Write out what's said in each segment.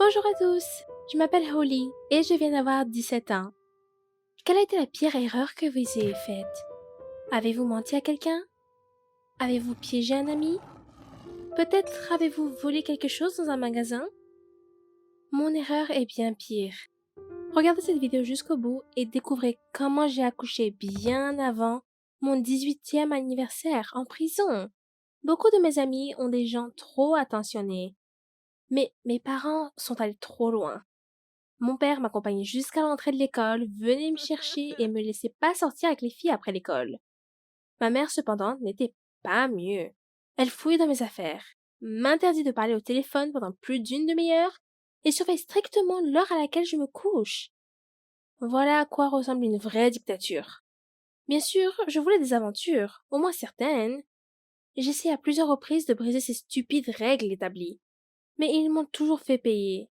Bonjour à tous, je m'appelle Holly et je viens d'avoir 17 ans. Quelle a été la pire erreur que vous ayez faite? Avez-vous menti à quelqu'un? Avez-vous piégé un ami? Peut-être avez-vous volé quelque chose dans un magasin? Mon erreur est bien pire. Regardez cette vidéo jusqu'au bout et découvrez comment j'ai accouché bien avant mon 18e anniversaire en prison. Beaucoup de mes amis ont des gens trop attentionnés, mais mes parents sont allés trop loin. Mon père m'accompagnait jusqu'à l'entrée de l'école, venait me chercher et me laissait pas sortir avec les filles après l'école. Ma mère, cependant, n'était pas mieux. Elle fouille dans mes affaires, m'interdit de parler au téléphone pendant plus d'une demi-heure et surveille strictement l'heure à laquelle je me couche. Voilà à quoi ressemble une vraie dictature. Bien sûr, je voulais des aventures, au moins certaines. J'essayais à plusieurs reprises de briser ces stupides règles établies, mais ils m'ont toujours fait payer.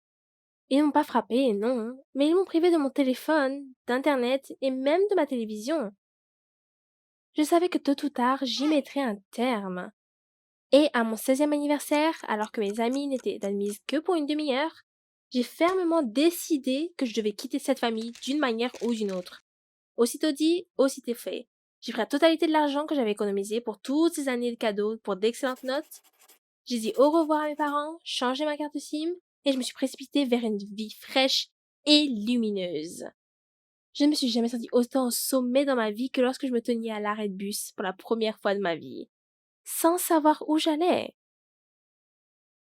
Ils m'ont pas frappé, non, mais ils m'ont privé de mon téléphone, d'internet et même de ma télévision. Je savais que tôt ou tard, j'y mettrais un terme. Et à mon 16e anniversaire, alors que mes amis n'étaient admises que pour une demi-heure, j'ai fermement décidé que je devais quitter cette famille d'une manière ou d'une autre. Aussitôt dit, aussitôt fait. J'ai pris la totalité de l'argent que j'avais économisé pour toutes ces années de cadeaux, pour d'excellentes notes. J'ai dit au revoir à mes parents, changé ma carte SIM, et je me suis précipitée vers une vie fraîche et lumineuse. Je ne me suis jamais sentie autant au sommet dans ma vie que lorsque je me tenais à l'arrêt de bus pour la première fois de ma vie, sans savoir où j'allais.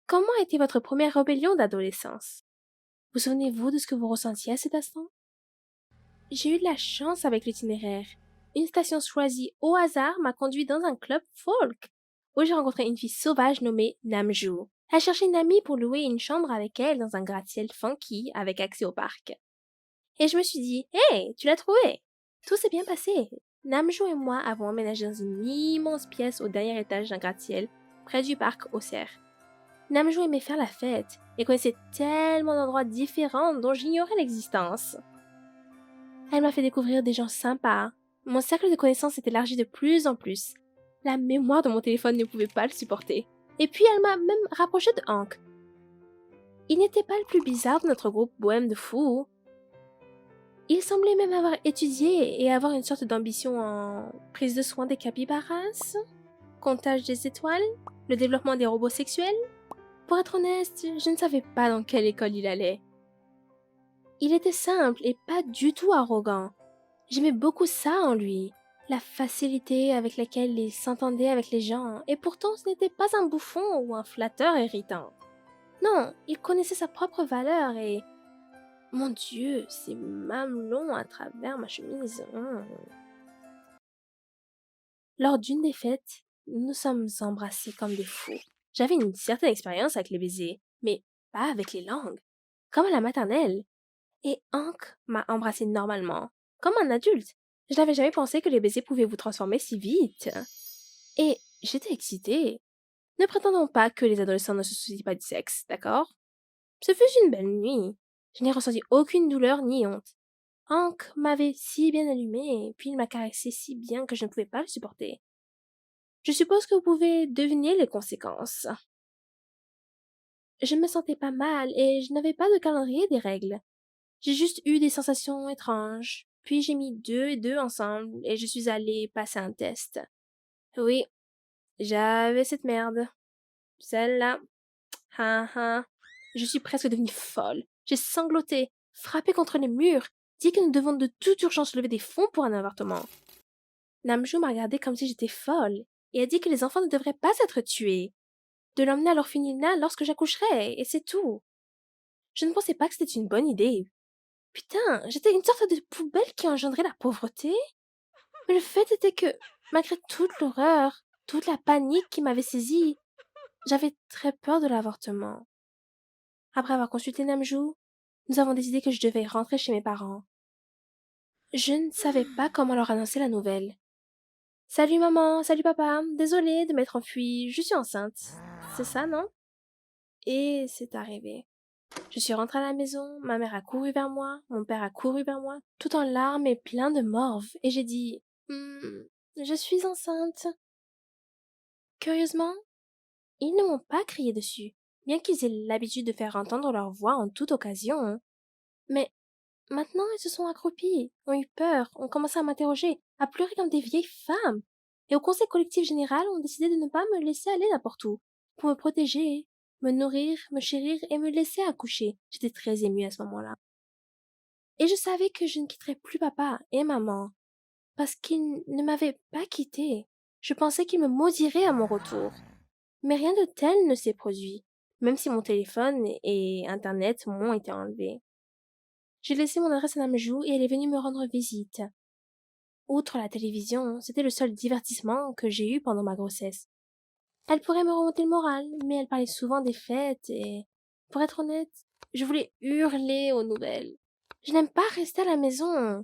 Comment était votre première rébellion d'adolescence? Vous souvenez-vous de ce que vous ressentiez à cet instant? J'ai eu de la chance avec l'itinéraire. Une station choisie au hasard m'a conduit dans un club folk, où j'ai rencontré une fille sauvage nommée Namju. Elle cherchait une amie pour louer une chambre avec elle dans un gratte-ciel funky avec accès au parc. Et je me suis dit, hey, tu l'as trouvé! Tout s'est bien passé. Namjo et moi avons emménagé dans une immense pièce au dernier étage d'un gratte-ciel, près du parc Auxerre. Namjo aimait faire la fête et connaissait tellement d'endroits différents dont j'ignorais l'existence. Elle m'a fait découvrir des gens sympas. Mon cercle de connaissances s'est élargi de plus en plus. La mémoire de mon téléphone ne pouvait pas le supporter. Et puis elle m'a même rapproché de Hank. Il n'était pas le plus bizarre de notre groupe bohème de fous. Il semblait même avoir étudié et avoir une sorte d'ambition en prise de soin des capybaras, comptage des étoiles, le développement des robots sexuels. Pour être honnête, je ne savais pas dans quelle école il allait. Il était simple et pas du tout arrogant. J'aimais beaucoup ça en lui, la facilité avec laquelle il s'entendait avec les gens, et pourtant ce n'était pas un bouffon ou un flatteur irritant. Non, il connaissait sa propre valeur et... Mon Dieu, ces mamelons à travers ma chemise. Lors d'une des fêtes, nous nous sommes embrassés comme des fous. J'avais une certaine expérience avec les baisers, mais pas avec les langues, comme à la maternelle. Et Hank m'a embrassé normalement, comme un adulte. Je n'avais jamais pensé que les baisers pouvaient vous transformer si vite. Et j'étais excitée. Ne prétendons pas que les adolescents ne se soucient pas du sexe, d'accord? Ce fut une belle nuit. Je n'ai ressenti aucune douleur ni honte. Hank m'avait si bien allumé, puis il m'a caressé si bien que je ne pouvais pas le supporter. Je suppose que vous pouvez deviner les conséquences. Je me sentais pas mal et je n'avais pas de calendrier des règles. J'ai juste eu des sensations étranges. Puis j'ai mis 2 et 2 ensemble et je suis allée passer un test. Oui, j'avais cette merde. Celle-là. Ha ha. Je suis presque devenue folle. J'ai sangloté, frappé contre les murs, dit que nous devons de toute urgence lever des fonds pour un avortement. Namjo m'a regardé comme si j'étais folle et a dit que les enfants ne devraient pas être tués. De l'emmener à l'orphelinat lorsque j'accoucherai, et c'est tout. Je ne pensais pas que c'était une bonne idée. Putain, j'étais une sorte de poubelle qui engendrait la pauvreté. Mais le fait était que, malgré toute l'horreur, toute la panique qui m'avait saisie, j'avais très peur de l'avortement. Après avoir consulté Namju, nous avons décidé que je devais rentrer chez mes parents. Je ne savais pas comment leur annoncer la nouvelle. Salut maman, salut papa, désolée de m'être enfuie, je suis enceinte. C'est ça, non? Et c'est arrivé. Je suis rentrée à la maison, ma mère a couru vers moi, mon père a couru vers moi, tout en larmes et plein de morve, et j'ai dit je suis enceinte. Curieusement, ils ne m'ont pas crié dessus, bien qu'ils aient l'habitude de faire entendre leur voix en toute occasion. Mais maintenant, ils se sont accroupis, ont eu peur, ont commencé à m'interroger, à pleurer comme des vieilles femmes. Et au conseil collectif général, ont décidé de ne pas me laisser aller n'importe où, pour me protéger, me nourrir, me chérir et me laisser accoucher. J'étais très émue à ce moment-là. Et je savais que je ne quitterais plus papa et maman, parce qu'ils ne m'avaient pas quittée. Je pensais qu'ils me maudiraient à mon retour. Mais rien de tel ne s'est produit, même si mon téléphone et Internet m'ont été enlevés. J'ai laissé mon adresse à Namjou et elle est venue me rendre visite. Outre la télévision, c'était le seul divertissement que j'ai eu pendant ma grossesse. Elle pourrait me remonter le moral, mais elle parlait souvent des fêtes et, pour être honnête, je voulais hurler aux nouvelles. Je n'aime pas rester à la maison.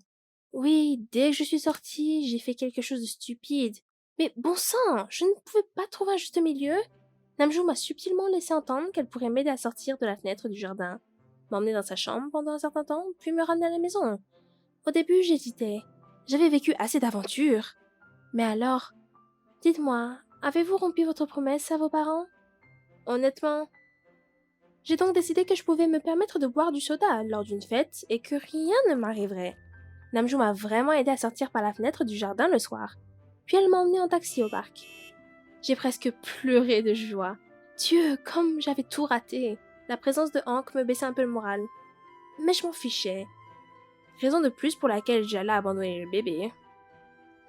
Oui, dès que je suis sortie, j'ai fait quelque chose de stupide. Mais bon sang, je ne pouvais pas trouver un juste milieu. Namjou m'a subtilement laissé entendre qu'elle pourrait m'aider à sortir de la fenêtre du jardin, m'emmener dans sa chambre pendant un certain temps, puis me ramener à la maison. Au début, j'hésitais. J'avais vécu assez d'aventures. Mais alors, dites-moi, avez-vous rompu votre promesse à vos parents? Honnêtement, j'ai donc décidé que je pouvais me permettre de boire du soda lors d'une fête et que rien ne m'arriverait. Namjou m'a vraiment aidé à sortir par la fenêtre du jardin le soir. Puis elle m'a emmené en taxi au parc. J'ai presque pleuré de joie. Dieu, comme j'avais tout raté. La présence de Hank me baissait un peu le moral. Mais je m'en fichais. Raison de plus pour laquelle j'allais abandonner le bébé.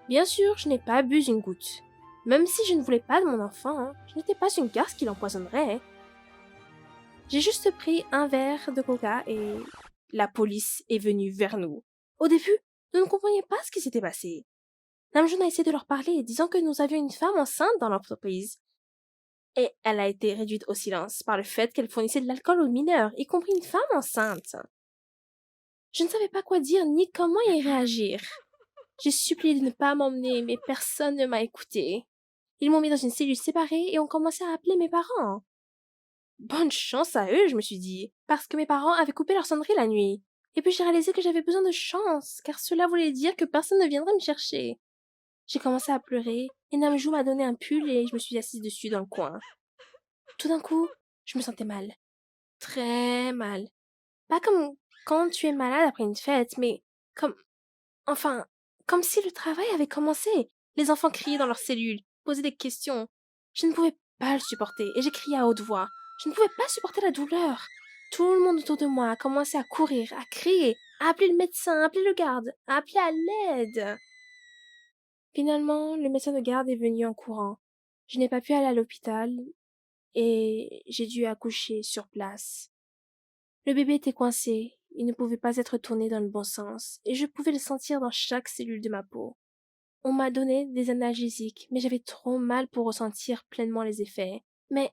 Bien sûr, je n'ai pas bu une goutte. Même si je ne voulais pas de mon enfant, je n'étais pas une garce qui l'empoisonnerait. J'ai juste pris un verre de coca et la police est venue vers nous. Au début, nous ne comprenions pas ce qui s'était passé. Namjoon a essayé de leur parler, disant que nous avions une femme enceinte dans l'entreprise. Et elle a été réduite au silence par le fait qu'elle fournissait de l'alcool aux mineurs, y compris une femme enceinte. Je ne savais pas quoi dire ni comment y réagir. J'ai supplié de ne pas m'emmener, mais personne ne m'a écouté. Ils m'ont mis dans une cellule séparée et ont commencé à appeler mes parents. Bonne chance à eux, je me suis dit, parce que mes parents avaient coupé leur sonnerie la nuit. Et puis j'ai réalisé que j'avais besoin de chance, car cela voulait dire que personne ne viendrait me chercher. J'ai commencé à pleurer, et Namjou m'a donné un pull et je me suis assise dessus dans le coin. Tout d'un coup, je me sentais mal. Très mal. Pas comme quand tu es malade après une fête, mais comme... Enfin, comme si le travail avait commencé. Les enfants criaient dans leurs cellules, posaient des questions. Je ne pouvais pas le supporter, et j'ai crié à haute voix. Je ne pouvais pas supporter la douleur. Tout le monde autour de moi a commencé à courir, à crier, à appeler le médecin, à appeler le garde, à appeler à l'aide. Finalement, le médecin de garde est venu en courant. Je n'ai pas pu aller à l'hôpital, et j'ai dû accoucher sur place. Le bébé était coincé, il ne pouvait pas être tourné dans le bon sens, et je pouvais le sentir dans chaque cellule de ma peau. On m'a donné des analgésiques, mais j'avais trop mal pour ressentir pleinement les effets. Mais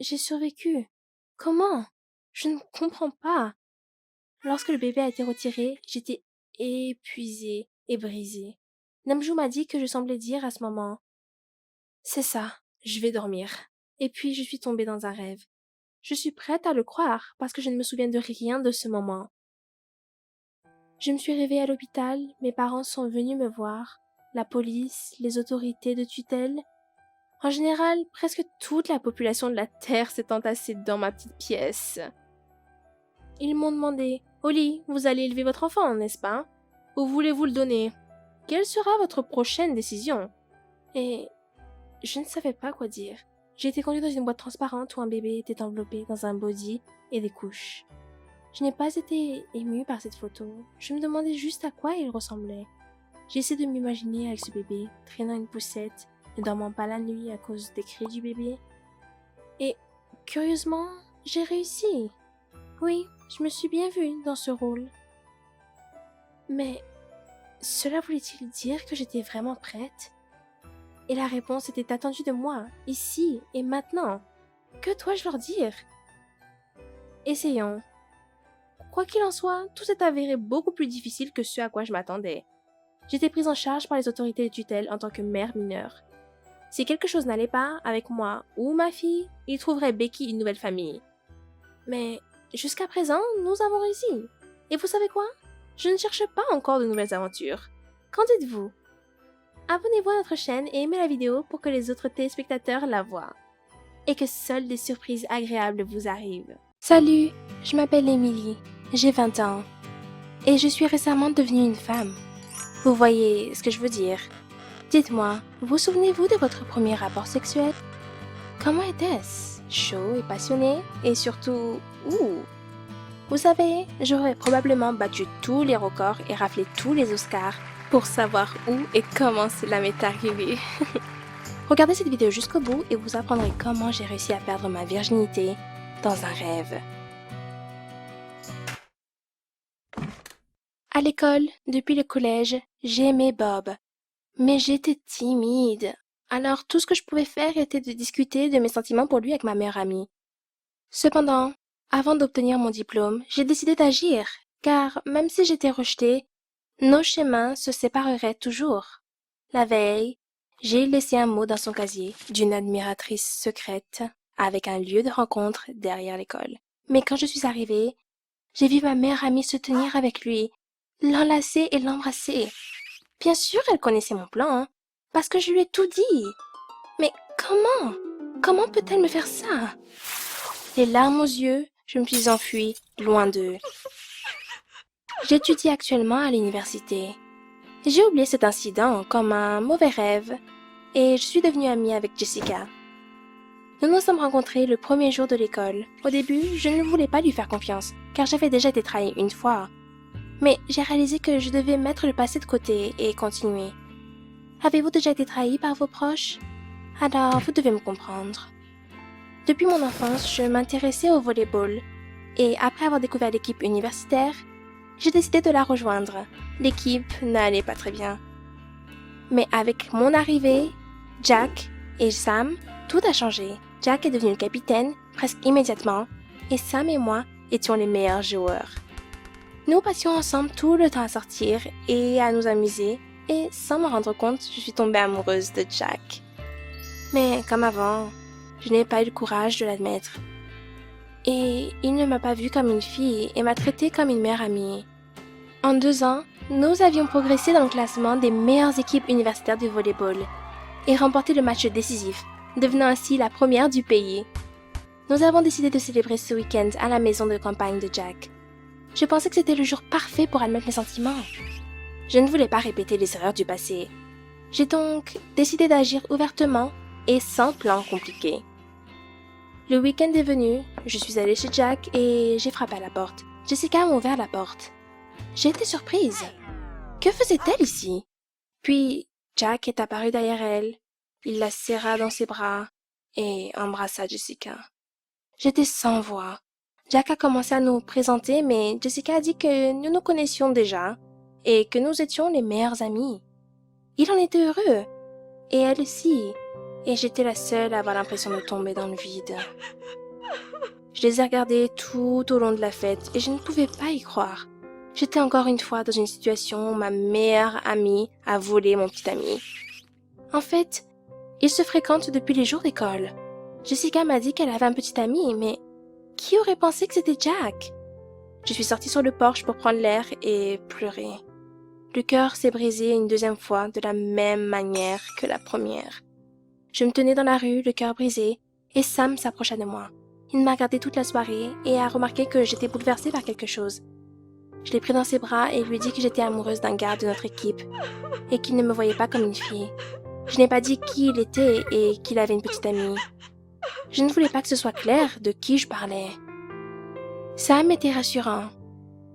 j'ai survécu. Comment? Je ne comprends pas. Lorsque le bébé a été retiré, j'étais épuisée et brisée. Namjou m'a dit que je semblais dire à ce moment: c'est ça, je vais dormir. Et puis je suis tombée dans un rêve. Je suis prête à le croire parce que je ne me souviens de rien de ce moment. Je me suis réveillée à l'hôpital, mes parents sont venus me voir, la police, les autorités de tutelle. En général, presque toute la population de la Terre s'est entassée dans ma petite pièce. Ils m'ont demandé: Holly, vous allez élever votre enfant, n'est-ce pas? Où voulez-vous le donner? Quelle sera votre prochaine décision? Et je ne savais pas quoi dire. J'ai été conduite dans une boîte transparente où un bébé était enveloppé dans un body et des couches. Je n'ai pas été émue par cette photo. Je me demandais juste à quoi il ressemblait. J'ai essayé de m'imaginer avec ce bébé, traînant une poussette, ne dormant pas la nuit à cause des cris du bébé. Et, curieusement, j'ai réussi. Oui, je me suis bien vue dans ce rôle. Mais, cela voulait-il dire que j'étais vraiment prête? Et la réponse était attendue de moi, ici et maintenant. Que dois-je leur dire? Essayons. Quoi qu'il en soit, tout s'est avéré beaucoup plus difficile que ce à quoi je m'attendais. J'étais prise en charge par les autorités de tutelle en tant que mère mineure. Si quelque chose n'allait pas avec moi ou ma fille, ils trouveraient Becky une nouvelle famille. Mais jusqu'à présent, nous avons réussi. Et vous savez quoi? Je ne cherche pas encore de nouvelles aventures. Qu'en dites-vous? Abonnez-vous à notre chaîne et aimez la vidéo pour que les autres téléspectateurs la voient. et que seules des surprises agréables vous arrivent. Salut, je m'appelle Emily, j'ai 20 ans et je suis récemment devenue une femme. Vous voyez ce que je veux dire? Dites-moi, vous souvenez-vous de votre premier rapport sexuel? Comment était-ce? Chaud et passionné et surtout, ouh! Vous savez, j'aurais probablement battu tous les records et raflé tous les Oscars pour savoir où et comment cela m'est arrivé. Regardez cette vidéo jusqu'au bout et vous apprendrez comment j'ai réussi à perdre ma virginité dans un rêve. À l'école, depuis le collège, j'aimais Bob, mais j'étais timide. Alors tout ce que je pouvais faire était de discuter de mes sentiments pour lui avec ma meilleure amie. Cependant, avant d'obtenir mon diplôme, j'ai décidé d'agir, car même si j'étais rejetée, nos chemins se sépareraient toujours. La veille, j'ai laissé un mot dans son casier d'une admiratrice secrète avec un lieu de rencontre derrière l'école. Mais quand je suis arrivée, j'ai vu ma meilleure amie se tenir avec lui, l'enlacer et l'embrasser. Bien sûr, elle connaissait mon plan, hein, parce que je lui ai tout dit. Mais comment? Comment peut-elle me faire ça? Les larmes aux yeux, je me suis enfuie, loin d'eux. J'étudie actuellement à l'université. J'ai oublié cet incident comme un mauvais rêve et je suis devenue amie avec Jessica. Nous nous sommes rencontrés le premier jour de l'école. Au début, je ne voulais pas lui faire confiance, car j'avais déjà été trahie une fois. Mais j'ai réalisé que je devais mettre le passé de côté et continuer. Avez-vous déjà été trahi par vos proches? Alors, vous devez me comprendre. Depuis mon enfance, je m'intéressais au volleyball. Et après avoir découvert l'équipe universitaire, j'ai décidé de la rejoindre. L'équipe n'allait pas très bien. Mais avec mon arrivée, Jack et Sam, tout a changé. Jack est devenu le capitaine presque immédiatement et Sam et moi étions les meilleurs joueurs. Nous passions ensemble tout le temps à sortir et à nous amuser et sans m'en rendre compte, je suis tombée amoureuse de Jack. Mais comme avant, je n'ai pas eu le courage de l'admettre. Et il ne m'a pas vue comme une fille et m'a traitée comme une meilleure amie. En 2 ans, nous avions progressé dans le classement des meilleures équipes universitaires de volleyball et remporté le match décisif, devenant ainsi la première du pays. Nous avons décidé de célébrer ce week-end à la maison de campagne de Jack. Je pensais que c'était le jour parfait pour admettre mes sentiments. Je ne voulais pas répéter les erreurs du passé. J'ai donc décidé d'agir ouvertement et sans plan compliqué. Le week-end est venu, je suis allée chez Jack et j'ai frappé à la porte. Jessica m'a ouvert la porte. J'ai été surprise. Que faisait-elle ici? Puis Jack est apparu derrière elle. Il la serra dans ses bras et embrassa Jessica. J'étais sans voix. Jack a commencé à nous présenter, mais Jessica a dit que nous nous connaissions déjà et que nous étions les meilleurs amis. Il en était heureux, et elle aussi, et j'étais la seule à avoir l'impression de tomber dans le vide. Je les ai regardés tout au long de la fête et je ne pouvais pas y croire. J'étais encore une fois dans une situation où ma meilleure amie a volé mon petit ami. En fait, ils se fréquentent depuis les jours d'école. Jessica m'a dit qu'elle avait un petit ami, mais qui aurait pensé que c'était Jack? Je suis sortie sur le porche pour prendre l'air et pleurer. Le cœur s'est brisé une deuxième fois de la même manière que la première. Je me tenais dans la rue, le cœur brisé, et Sam s'approcha de moi. Il m'a regardé toute la soirée et a remarqué que j'étais bouleversée par quelque chose. Je l'ai pris dans ses bras et lui ai dit que j'étais amoureuse d'un gars de notre équipe et qu'il ne me voyait pas comme une fille. Je n'ai pas dit qui il était et qu'il avait une petite amie. Je ne voulais pas que ce soit clair de qui je parlais. Sam était rassurant.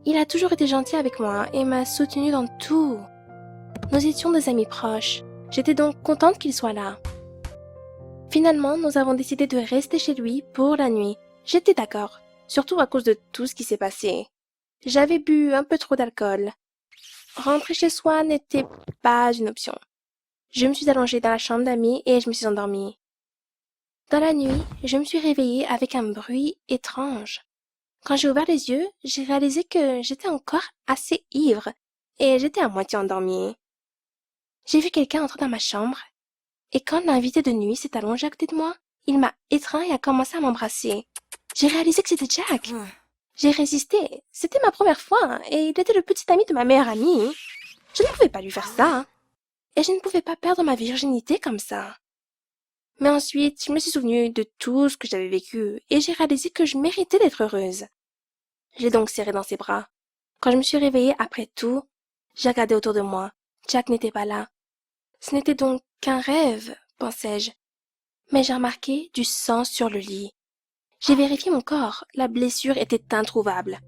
Il a toujours été gentil avec moi et m'a soutenue dans tout. Nous étions des amis proches. J'étais donc contente qu'il soit là. Finalement, nous avons décidé de rester chez lui pour la nuit. J'étais d'accord, surtout à cause de tout ce qui s'est passé. J'avais bu un peu trop d'alcool. Rentrer chez soi n'était pas une option. Je me suis allongée dans la chambre d'amis et je me suis endormie. Dans la nuit, je me suis réveillée avec un bruit étrange. Quand j'ai ouvert les yeux, j'ai réalisé que j'étais encore assez ivre et j'étais à moitié endormie. J'ai vu quelqu'un entrer dans ma chambre et quand l'invité de nuit s'est allongé à côté de moi, il m'a étreint et a commencé à m'embrasser. J'ai réalisé que c'était Jack. J'ai résisté. C'était ma première fois et il était le petit ami de ma meilleure amie. Je ne pouvais pas lui faire ça. Et je ne pouvais pas perdre ma virginité comme ça. Mais ensuite, je me suis souvenue de tout ce que j'avais vécu et j'ai réalisé que je méritais d'être heureuse. Je l'ai donc serré dans ses bras. Quand je me suis réveillée après tout, j'ai regardé autour de moi. Jack n'était pas là. Ce n'était donc qu'un rêve, pensais-je. Mais j'ai remarqué du sang sur le lit. J'ai vérifié mon corps. La blessure était introuvable.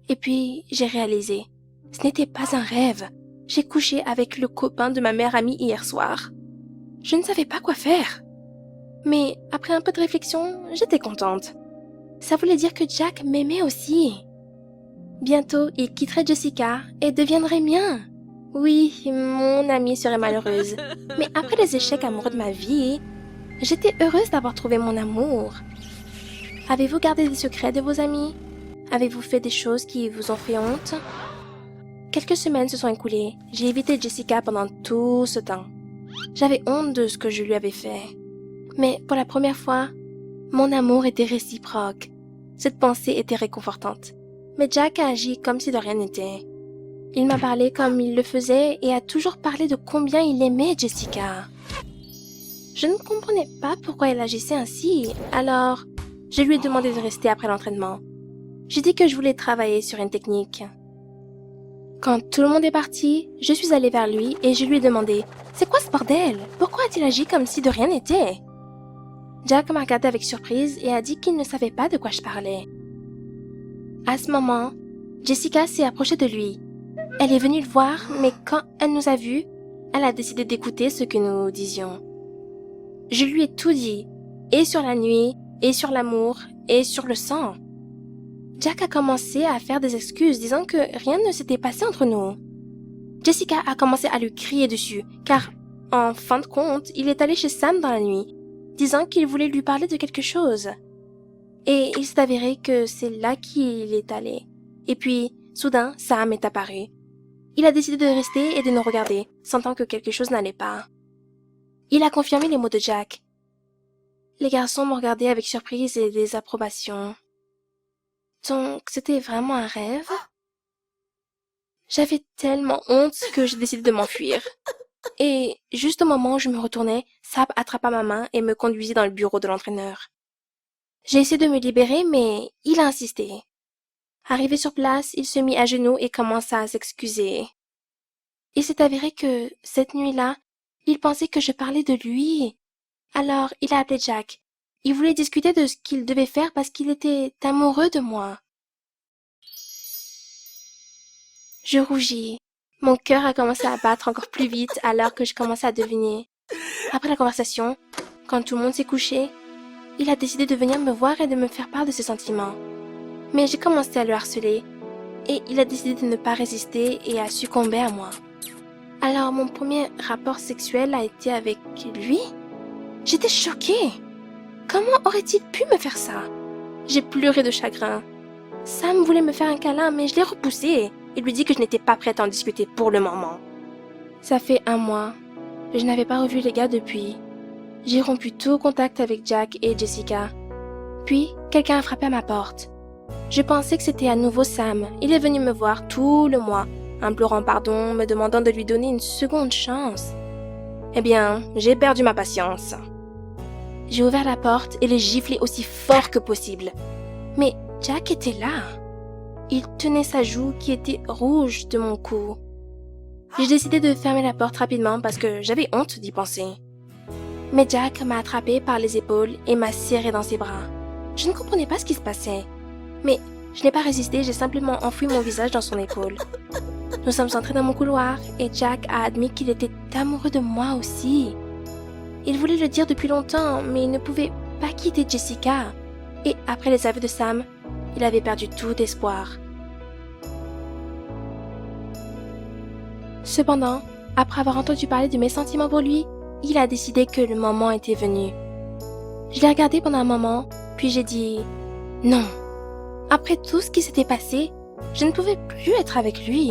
Et puis, j'ai réalisé. Ce n'était pas un rêve. J'ai couché avec le copain de ma meilleure amie hier soir. Je ne savais pas quoi faire. Mais après un peu de réflexion, j'étais contente. Ça voulait dire que Jack m'aimait aussi. Bientôt, il quitterait Jessica et deviendrait mien. Oui, mon amie serait malheureuse. Mais après les échecs amoureux de ma vie, j'étais heureuse d'avoir trouvé mon amour. Avez-vous gardé des secrets de vos amis? Avez-vous fait des choses qui vous ont fait honte? Quelques semaines se sont écoulées. J'ai évité Jessica pendant tout ce temps. J'avais honte de ce que je lui avais fait. Mais pour la première fois, mon amour était réciproque. Cette pensée était réconfortante. Mais Jack a agi comme si de rien n'était. Il m'a parlé comme il le faisait et a toujours parlé de combien il aimait Jessica. Je ne comprenais pas pourquoi il agissait ainsi, alors je lui ai demandé de rester après l'entraînement. J'ai dit que je voulais travailler sur une technique. Quand tout le monde est parti, je suis allée vers lui et je lui ai demandé « C'est quoi ce bordel? Pourquoi a-t-il agi comme si de rien n'était ?» Jack m'a regardé avec surprise et a dit qu'il ne savait pas de quoi je parlais. À ce moment, Jessica s'est approchée de lui. Elle est venue le voir, mais quand elle nous a vus, elle a décidé d'écouter ce que nous disions. Je lui ai tout dit, et sur la nuit, et sur l'amour, et sur le sang. Jack a commencé à faire des excuses, disant que rien ne s'était passé entre nous. Jessica a commencé à lui crier dessus, car, en fin de compte, il est allé chez Sam dans la nuit, disant qu'il voulait lui parler de quelque chose. Et il s'est avéré que c'est là qu'il est allé. Et puis, soudain, Sam est apparu. Il a décidé de rester et de nous regarder, sentant que quelque chose n'allait pas. Il a confirmé les mots de Jack. Les garçons m'ont regardé avec surprise et désapprobation. Donc, c'était vraiment un rêve? J'avais tellement honte que j'ai décidé de m'enfuir. Et, juste au moment où je me retournais, Sam attrapa ma main et me conduisit dans le bureau de l'entraîneur. J'ai essayé de me libérer, mais il a insisté. Arrivé sur place, il se mit à genoux et commença à s'excuser. Il s'est avéré que, cette nuit-là, il pensait que je parlais de lui. Alors, il a appelé Jack. Il voulait discuter de ce qu'il devait faire parce qu'il était amoureux de moi. Je rougis. Mon cœur a commencé à battre encore plus vite alors que je commençais à deviner. Après la conversation, quand tout le monde s'est couché, il a décidé de venir me voir et de me faire part de ses sentiments. Mais j'ai commencé à le harceler, et il a décidé de ne pas résister et a succombé à moi. Alors mon premier rapport sexuel a été avec lui? J'étais choquée. Comment aurait-il pu me faire ça? J'ai pleuré de chagrin. Sam voulait me faire un câlin, mais je l'ai repoussé et lui dit que je n'étais pas prête à en discuter pour le moment. Ça fait 1 mois. Je n'avais pas revu les gars depuis. J'ai rompu tout contact avec Jack et Jessica. Puis, quelqu'un a frappé à ma porte. Je pensais que c'était à nouveau Sam. Il est venu me voir tout le mois, implorant pardon, me demandant de lui donner une seconde chance. Eh bien, j'ai perdu ma patience. J'ai ouvert la porte et l'ai giflé aussi fort que possible. Mais Jack était là. Il tenait sa joue qui était rouge de mon cou. J'ai décidé de fermer la porte rapidement parce que j'avais honte d'y penser. Mais Jack m'a attrapé par les épaules et m'a serré dans ses bras. Je ne comprenais pas ce qui se passait. Mais je n'ai pas résisté, j'ai simplement enfoui mon visage dans son épaule. Nous sommes entrés dans mon couloir et Jack a admis qu'il était amoureux de moi aussi. Il voulait le dire depuis longtemps, mais il ne pouvait pas quitter Jessica. Et après les aveux de Sam, il avait perdu tout espoir. Cependant, après avoir entendu parler de mes sentiments pour lui, il a décidé que le moment était venu. Je l'ai regardé pendant un moment, puis j'ai dit « Non ». Après tout ce qui s'était passé, je ne pouvais plus être avec lui.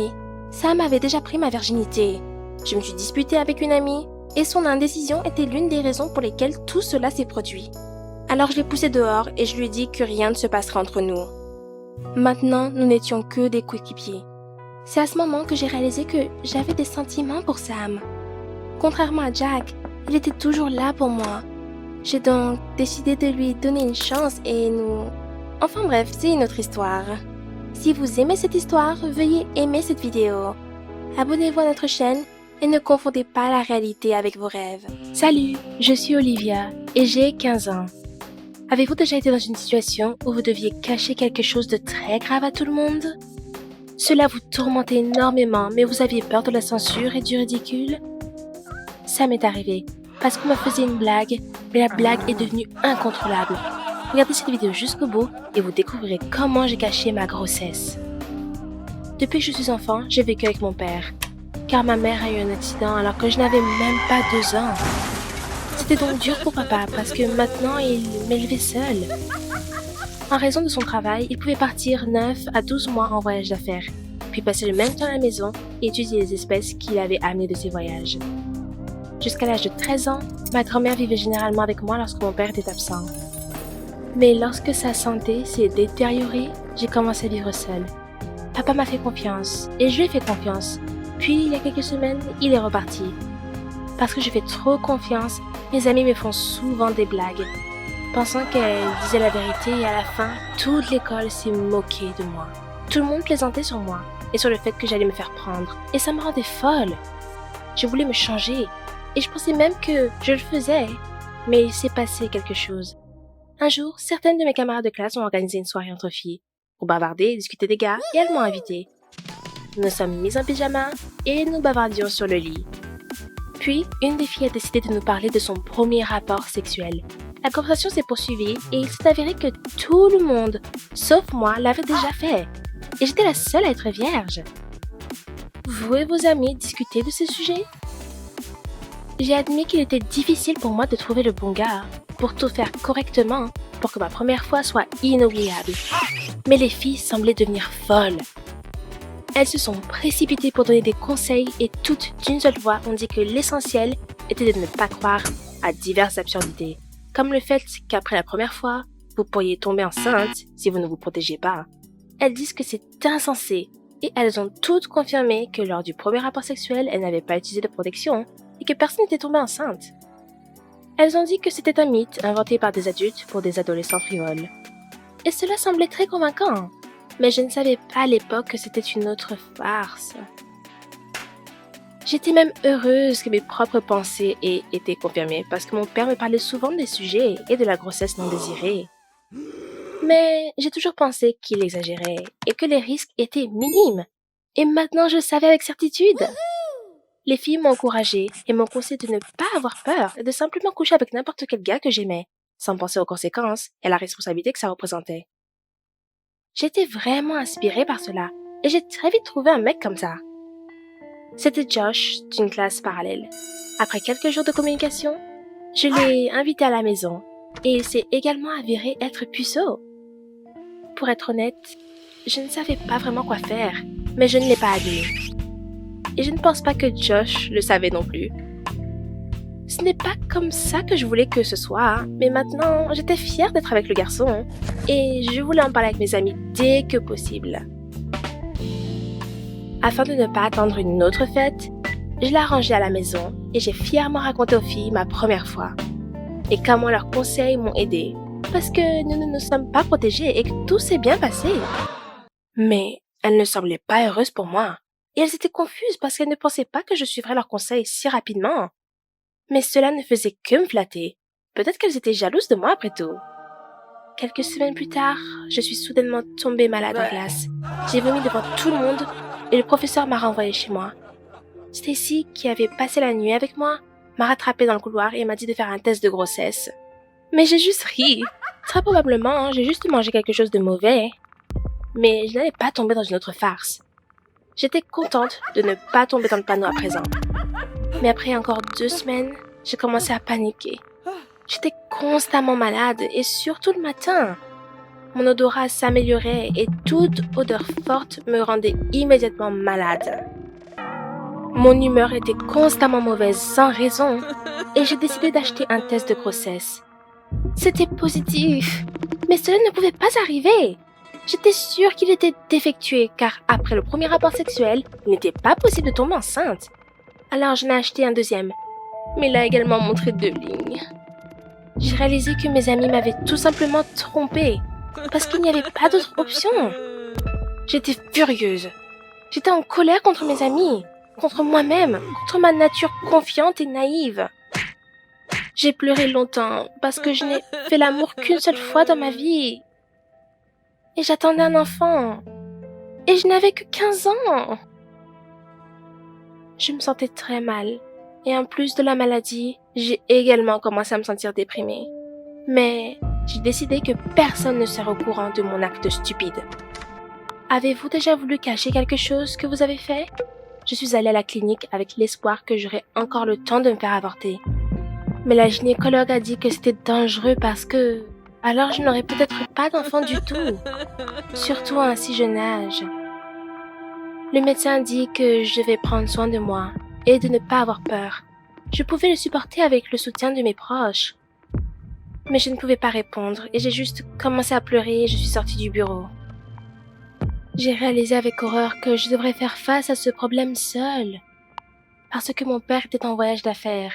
Sam avait déjà pris ma virginité. Je me suis disputée avec une amie, et son indécision était l'une des raisons pour lesquelles tout cela s'est produit. Alors je l'ai poussé dehors et je lui ai dit que rien ne se passerait entre nous. Maintenant, nous n'étions que des coéquipiers. C'est à ce moment que j'ai réalisé que j'avais des sentiments pour Sam. Contrairement à Jack, il était toujours là pour moi. J'ai donc décidé de lui donner une chance et nous... Enfin bref, c'est une autre histoire. Si vous aimez cette histoire, veuillez aimer cette vidéo. Abonnez-vous à notre chaîne et ne confondez pas la réalité avec vos rêves. Salut, je suis Olivia et j'ai 15 ans. Avez-vous déjà été dans une situation où vous deviez cacher quelque chose de très grave à tout le monde? Cela vous tourmentait énormément, mais vous aviez peur de la censure et du ridicule? Ça m'est arrivé, parce qu'on me faisait une blague, mais la blague est devenue incontrôlable. Regardez cette vidéo jusqu'au bout et vous découvrirez comment j'ai caché ma grossesse. Depuis que je suis enfant, j'ai vécu avec mon père, car ma mère a eu un accident alors que je n'avais même pas 2 ans. C'était donc dur pour papa parce que maintenant il m'élevait seul. En raison de son travail, il pouvait partir 9 à 12 mois en voyage d'affaires, puis passer le même temps à la maison et étudier les espèces qu'il avait amenées de ses voyages. Jusqu'à l'âge de 13 ans, ma grand-mère vivait généralement avec moi lorsque mon père était absent. Mais lorsque sa santé s'est détériorée, j'ai commencé à vivre seule. Papa m'a fait confiance et je lui ai fait confiance. Puis, il y a quelques semaines, il est reparti. Parce que je fais trop confiance, mes amis me font souvent des blagues, pensant qu'elle disait la vérité et à la fin, toute l'école s'est moquée de moi. Tout le monde plaisantait sur moi et sur le fait que j'allais me faire prendre et ça me rendait folle. Je voulais me changer et je pensais même que je le faisais, mais il s'est passé quelque chose. Un jour, certaines de mes camarades de classe ont organisé une soirée entre filles pour bavarder et discuter des gars et elles m'ont invitée. Nous nous sommes mis en pyjama et nous bavardions sur le lit. Puis, une des filles a décidé de nous parler de son premier rapport sexuel. La conversation s'est poursuivie et il s'est avéré que tout le monde, sauf moi, l'avait déjà fait. Et j'étais la seule à être vierge. Vous et vos amis discutez de ce sujet? J'ai admis qu'il était difficile pour moi de trouver le bon gars, pour tout faire correctement, pour que ma première fois soit inoubliable. Mais les filles semblaient devenir folles. Elles se sont précipitées pour donner des conseils et toutes d'une seule voix ont dit que l'essentiel était de ne pas croire à diverses absurdités, comme le fait qu'après la première fois, vous pourriez tomber enceinte si vous ne vous protégez pas. Elles disent que c'est insensé et elles ont toutes confirmé que lors du premier rapport sexuel, elles n'avaient pas utilisé de protection et que personne n'était tombé enceinte. Elles ont dit que c'était un mythe inventé par des adultes pour des adolescents frivoles. Et cela semblait très convaincant, mais je ne savais pas à l'époque que c'était une autre farce. J'étais même heureuse que mes propres pensées aient été confirmées parce que mon père me parlait souvent des sujets et de la grossesse non désirée. Mais j'ai toujours pensé qu'il exagérait et que les risques étaient minimes. Et maintenant je le savais avec certitude. Les filles m'ont encouragée et m'ont conseillé de ne pas avoir peur et de simplement coucher avec n'importe quel gars que j'aimais, sans penser aux conséquences et à la responsabilité que ça représentait. J'étais vraiment inspirée par cela et j'ai très vite trouvé un mec comme ça. C'était Josh d'une classe parallèle. Après quelques jours de communication, je l'ai invité à la maison et il s'est également avéré être puceau. Pour être honnête, je ne savais pas vraiment quoi faire, mais je ne l'ai pas admis. Et je ne pense pas que Josh le savait non plus. Ce n'est pas comme ça que je voulais que ce soit, mais maintenant, j'étais fière d'être avec le garçon et je voulais en parler avec mes amis dès que possible. Afin de ne pas attendre une autre fête, je l'ai arrangé à la maison et j'ai fièrement raconté aux filles ma première fois et comment leurs conseils m'ont aidée parce que nous ne nous sommes pas protégés et que tout s'est bien passé. Mais elles ne semblaient pas heureuses pour moi. Et elles étaient confuses parce qu'elles ne pensaient pas que je suivrais leurs conseils si rapidement. Mais cela ne faisait que me flatter. Peut-être qu'elles étaient jalouses de moi après tout. Quelques semaines plus tard, je suis soudainement tombée malade en classe. J'ai vomi devant tout le monde et le professeur m'a renvoyée chez moi. Stacy, qui avait passé la nuit avec moi, m'a rattrapée dans le couloir et m'a dit de faire un test de grossesse. Mais j'ai juste ri. Très probablement, j'ai juste mangé quelque chose de mauvais. Mais je n'allais pas tomber dans une autre farce. J'étais contente de ne pas tomber dans le panneau à présent. Mais après encore 2 semaines, j'ai commencé à paniquer. J'étais constamment malade et surtout le matin. Mon odorat s'améliorait et toute odeur forte me rendait immédiatement malade. Mon humeur était constamment mauvaise sans raison et j'ai décidé d'acheter un test de grossesse. C'était positif, mais cela ne pouvait pas arriver. J'étais sûre qu'il était défectué car après le premier rapport sexuel, il n'était pas possible de tomber enceinte. Alors j'en ai acheté un deuxième, mais il a également montré 2 lignes. J'ai réalisé que mes amis m'avaient tout simplement trompée, parce qu'il n'y avait pas d'autre option. J'étais furieuse. J'étais en colère contre mes amis, contre moi-même, contre ma nature confiante et naïve. J'ai pleuré longtemps parce que je n'ai fait l'amour qu'une seule fois dans ma vie. Et j'attendais un enfant. Et je n'avais que 15 ans. Je me sentais très mal. Et en plus de la maladie, j'ai également commencé à me sentir déprimée. Mais j'ai décidé que personne ne serait au courant de mon acte stupide. Avez-vous déjà voulu cacher quelque chose que vous avez fait? Je suis allée à la clinique avec l'espoir que j'aurais encore le temps de me faire avorter. Mais la gynécologue a dit que c'était dangereux parce que... alors je n'aurais peut-être pas d'enfant du tout. Surtout à un si jeune âge. Le médecin dit que je devais prendre soin de moi et de ne pas avoir peur. Je pouvais le supporter avec le soutien de mes proches. Mais je ne pouvais pas répondre et j'ai juste commencé à pleurer et je suis sortie du bureau. J'ai réalisé avec horreur que je devrais faire face à ce problème seule. Parce que mon père était en voyage d'affaires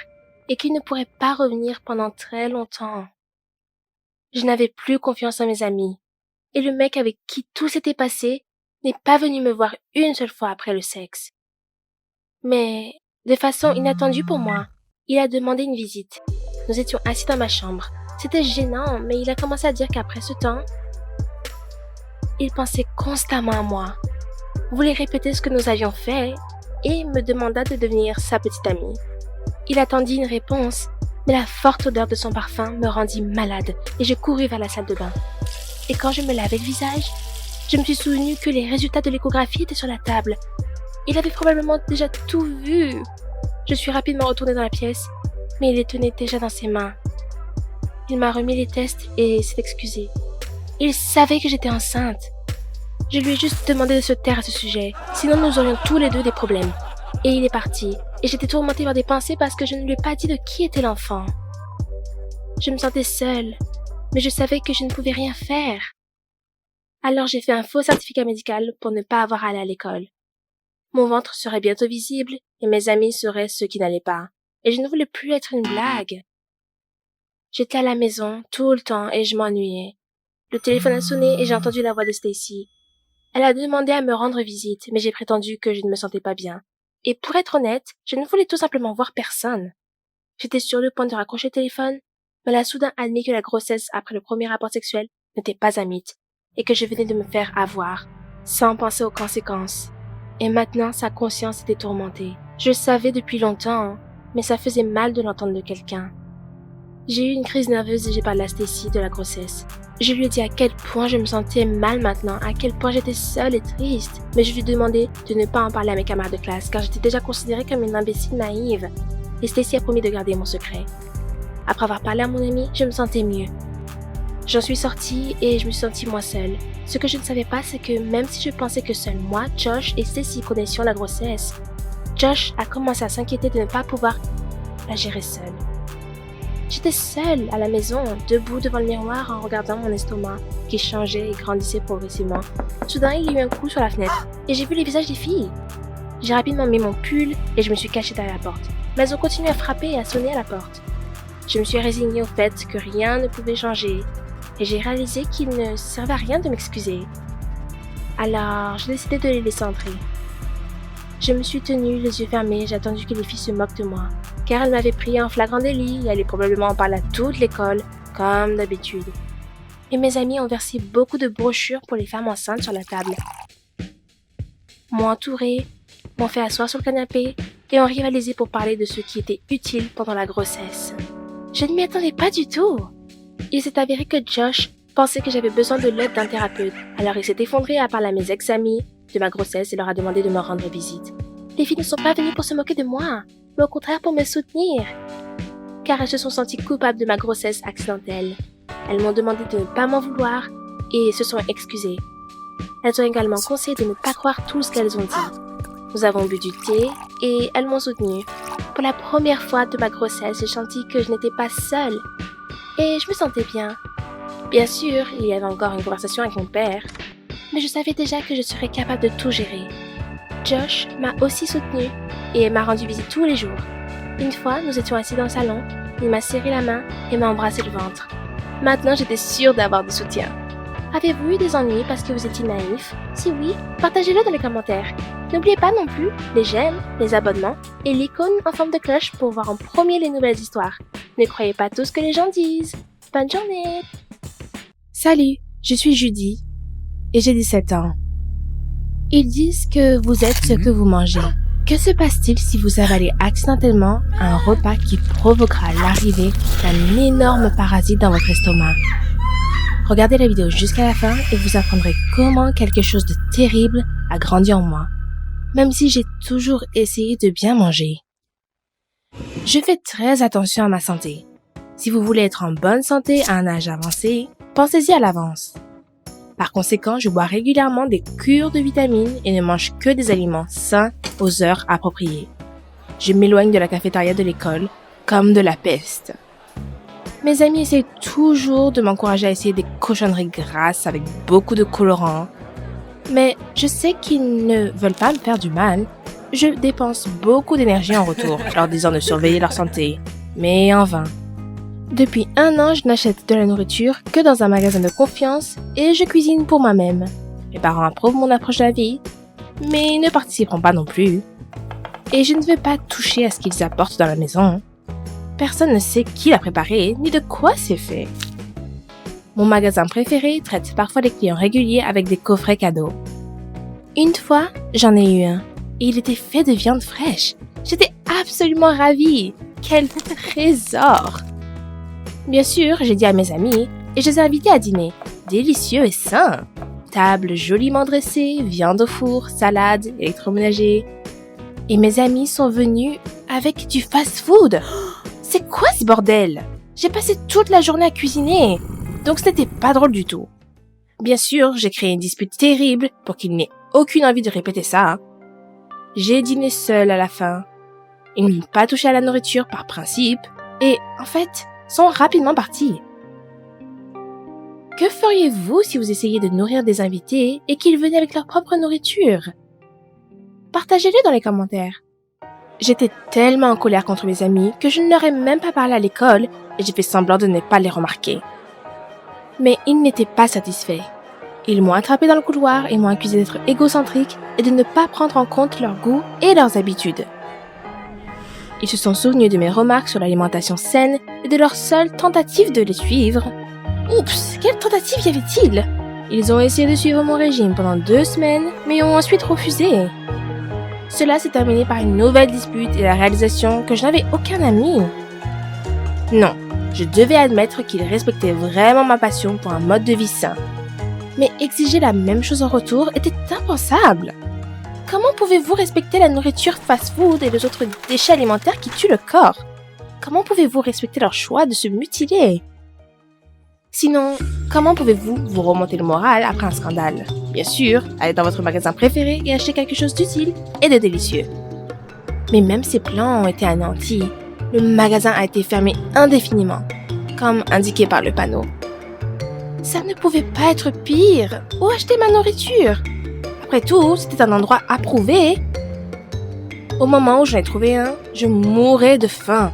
et qu'il ne pourrait pas revenir pendant très longtemps. Je n'avais plus confiance en mes amis, et le mec avec qui tout s'était passé n'est pas venu me voir une seule fois après le sexe. Mais, de façon inattendue pour moi, il a demandé une visite. Nous étions assis dans ma chambre. C'était gênant, mais il a commencé à dire qu'après ce temps, il pensait constamment à moi, voulait répéter ce que nous avions fait, et me demanda de devenir sa petite amie. Il attendit une réponse, mais la forte odeur de son parfum me rendit malade et je courus vers la salle de bain. Et quand je me lavais le visage, je me suis souvenu que les résultats de l'échographie étaient sur la table. Il avait probablement déjà tout vu. Je suis rapidement retournée dans la pièce, mais il les tenait déjà dans ses mains. Il m'a remis les tests et s'est excusé. Il savait que j'étais enceinte. Je lui ai juste demandé de se taire à ce sujet, sinon nous aurions tous les deux des problèmes. Et il est parti, et j'étais tourmentée par des pensées parce que je ne lui ai pas dit de qui était l'enfant. Je me sentais seule, mais je savais que je ne pouvais rien faire. Alors j'ai fait un faux certificat médical pour ne pas avoir à aller à l'école. Mon ventre serait bientôt visible, et mes amis seraient ceux qui n'allaient pas, et je ne voulais plus être une blague. J'étais à la maison tout le temps et je m'ennuyais. Le téléphone a sonné et j'ai entendu la voix de Stacy. Elle a demandé à me rendre visite, mais j'ai prétendu que je ne me sentais pas bien. Et pour être honnête, je ne voulais tout simplement voir personne. J'étais sur le point de raccrocher le téléphone, mais elle a soudain admis que la grossesse après le premier rapport sexuel n'était pas un mythe, et que je venais de me faire avoir, sans penser aux conséquences. Et maintenant, sa conscience était tourmentée. Je le savais depuis longtemps, mais ça faisait mal de l'entendre de quelqu'un. J'ai eu une crise nerveuse et j'ai parlé à Stacy de la grossesse. Je lui ai dit à quel point je me sentais mal maintenant, à quel point j'étais seule et triste. Mais je lui ai demandé de ne pas en parler à mes camarades de classe, car j'étais déjà considérée comme une imbécile naïve. Et Stacy a promis de garder mon secret. Après avoir parlé à mon amie, je me sentais mieux. J'en suis sortie et je me suis sentie moins seule. Ce que je ne savais pas, c'est que même si je pensais que seul moi, Josh et Stacy connaissions la grossesse, Josh a commencé à s'inquiéter de ne pas pouvoir la gérer seule. J'étais seule à la maison, debout devant le miroir en regardant mon estomac, qui changeait et grandissait progressivement. Soudain, il y a eu un coup sur la fenêtre, et j'ai vu les visages des filles. J'ai rapidement mis mon pull et je me suis cachée derrière la porte. Mais elles ont continué à frapper et à sonner à la porte. Je me suis résignée au fait que rien ne pouvait changer, et j'ai réalisé qu'il ne servait à rien de m'excuser. Alors, j'ai décidé de les laisser entrer. Je me suis tenue, les yeux fermés, j'ai attendu que les filles se moquent de moi, car elles m'avaient pris en flagrant délit et allaient probablement en parler à toute l'école, comme d'habitude. Et mes amis ont versé beaucoup de brochures pour les femmes enceintes sur la table. M'ont entourée, m'ont fait asseoir sur le canapé et ont rivalisé pour parler de ce qui était utile pendant la grossesse. Je ne m'y attendais pas du tout. Il s'est avéré que Josh pensait que j'avais besoin de l'aide d'un thérapeute, alors il s'est effondré à parler à mes ex-amis de ma grossesse et leur a demandé de me rendre visite. Les filles ne sont pas venues pour se moquer de moi, mais au contraire pour me soutenir, car elles se sont senties coupables de ma grossesse accidentelle. Elles m'ont demandé de ne pas m'en vouloir et se sont excusées. Elles ont également conseillé de ne pas croire tout ce qu'elles ont dit. Nous avons bu du thé et elles m'ont soutenue. Pour la première fois de ma grossesse, j'ai senti que je n'étais pas seule et je me sentais bien. Bien sûr, il y avait encore une conversation avec mon père, mais je savais déjà que je serais capable de tout gérer. Josh m'a aussi soutenue et m'a rendu visite tous les jours. Une fois, nous étions assis dans le salon Il m'a serré la main et m'a embrassé le ventre. Maintenant, j'étais sûre d'avoir du soutien. Avez-vous eu des ennuis parce que vous étiez naïf? Si oui, partagez-le dans les commentaires. N'oubliez pas non plus les j'aime, les abonnements et l'icône en forme de cloche pour voir en premier les nouvelles histoires. Ne croyez pas tout ce que les gens disent. Bonne journée! Salut, je suis Judy et j'ai 17 ans. Ils disent que vous êtes ce que vous mangez. Que se passe-t-il si vous avalez accidentellement un repas qui provoquera l'arrivée d'un énorme parasite dans votre estomac? Regardez la vidéo jusqu'à la fin et vous apprendrez comment quelque chose de terrible a grandi en moi, même si j'ai toujours essayé de bien manger. Je fais très attention à ma santé. Si vous voulez être en bonne santé à un âge avancé, pensez-y à l'avance. Par conséquent, je bois régulièrement des cures de vitamines et ne mange que des aliments sains aux heures appropriées. Je m'éloigne de la cafétéria de l'école comme de la peste. Mes amis essayent toujours de m'encourager à essayer des cochonneries grasses avec beaucoup de colorants. Mais je sais qu'ils ne veulent pas me faire du mal. Je dépense beaucoup d'énergie en retour, leur disant de surveiller leur santé. Mais en vain. Depuis 1 an, je n'achète de la nourriture que dans un magasin de confiance et je cuisine pour moi-même. Mes parents approuvent mon approche de la vie, mais ils ne participeront pas non plus. Et je ne veux pas toucher à ce qu'ils apportent dans la maison. Personne ne sait qui l'a préparé, ni de quoi c'est fait. Mon magasin préféré traite parfois les clients réguliers avec des coffrets cadeaux. Une fois, j'en ai eu un, et il était fait de viande fraîche. J'étais absolument ravie. Quel trésor! Bien sûr, j'ai dit à mes amis, et je les ai invités à dîner. Délicieux et sain. Table joliment dressée, viande au four, salade, électroménager. Et mes amis sont venus avec du fast-food. C'est quoi ce bordel? J'ai passé toute la journée à cuisiner, donc ce n'était pas drôle du tout. Bien sûr, j'ai créé une dispute terrible pour qu'ils n'aient aucune envie de répéter ça. J'ai dîné seule à la fin. Ils n'ont pas touché à la nourriture par principe, et en fait, sont rapidement partis. Que feriez-vous si vous essayiez de nourrir des invités et qu'ils venaient avec leur propre nourriture? Partagez-le dans les commentaires. J'étais tellement en colère contre mes amis que je ne leur ai même pas parlé à l'école et j'ai fait semblant de ne pas les remarquer. Mais ils n'étaient pas satisfaits. Ils m'ont attrapé dans le couloir et m'ont accusé d'être égocentrique et de ne pas prendre en compte leurs goûts et leurs habitudes. Ils se sont souvenus de mes remarques sur l'alimentation saine et de leur seule tentative de les suivre. Oups, quelle tentative y avait-il? Ils ont essayé de suivre mon régime pendant 2 semaines, mais ont ensuite refusé. Cela s'est terminé par une nouvelle dispute et la réalisation que je n'avais aucun ami. Non, je devais admettre qu'ils respectaient vraiment ma passion pour un mode de vie sain. Mais exiger la même chose en retour était impensable. Comment pouvez-vous respecter la nourriture fast-food et les autres déchets alimentaires qui tuent le corps? Comment pouvez-vous respecter leur choix de se mutiler? Sinon, comment pouvez-vous vous remonter le moral après un scandale? Bien sûr, allez dans votre magasin préféré et achetez quelque chose d'utile et de délicieux. Mais même ces plans ont été anéantis. Le magasin a été fermé indéfiniment, comme indiqué par le panneau. Ça ne pouvait pas être pire. Où acheter ma nourriture? Après tout, c'était un endroit approuvé. Au moment où j'en ai trouvé un, je mourais de faim.